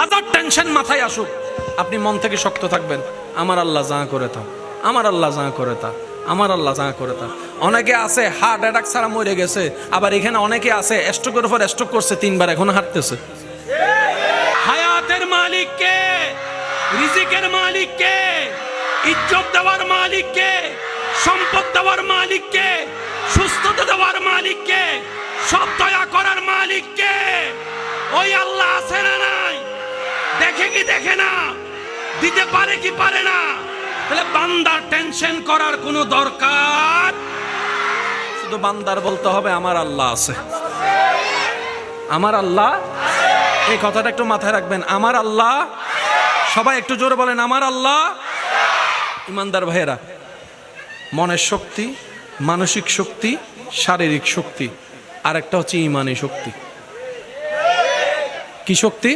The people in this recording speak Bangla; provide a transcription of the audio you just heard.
হাজার টেনশন মাথায় আসুক, আপনি মন থেকে শক্ত থাকবেন, আমার আল্লাহ যা করে তা, আমার আল্লাহ যা করে তা, আমার আল্লাহ যা করে তা। অনেকে আছে হার্ট অ্যাটাক ছাড়া মরে গেছে, আবার এখানে অনেকে আছে স্ট্রোকের উপর স্ট্রোক করছে, 3 বার এখন হাঁটতেছে। হায়াতের মালিক কে? রিজিকের মালিক কে? ইজ্জত দেওয়ার মালিক কে? সম্পদ দেওয়ার মালিক কে? সুস্থতা দেওয়ার মালিক কে? সব দয়া করার মালিক কে? ওই আল্লাহ আছে না নাই? দেখে কি দেখে না? দিতে পারে কি পারে না? তাহলে বান্দার টেনশন করার কোনো দরকার, শুধু বান্দার বলতে হবে আমার আল্লাহ আছে, আমার আল্লাহ। এই কথাটা একটু মাথায় রাখবেন, আমার আল্লাহ। সবাই একটু জোরে বলেন আমার আল্লাহ। ইমানদার ভাইয়েরা, মনের শক্তি, মানসিক শক্তি, শারীরিক শক্তি, আর একটা হচ্ছে ইমানি শক্তি। কি শক্তি?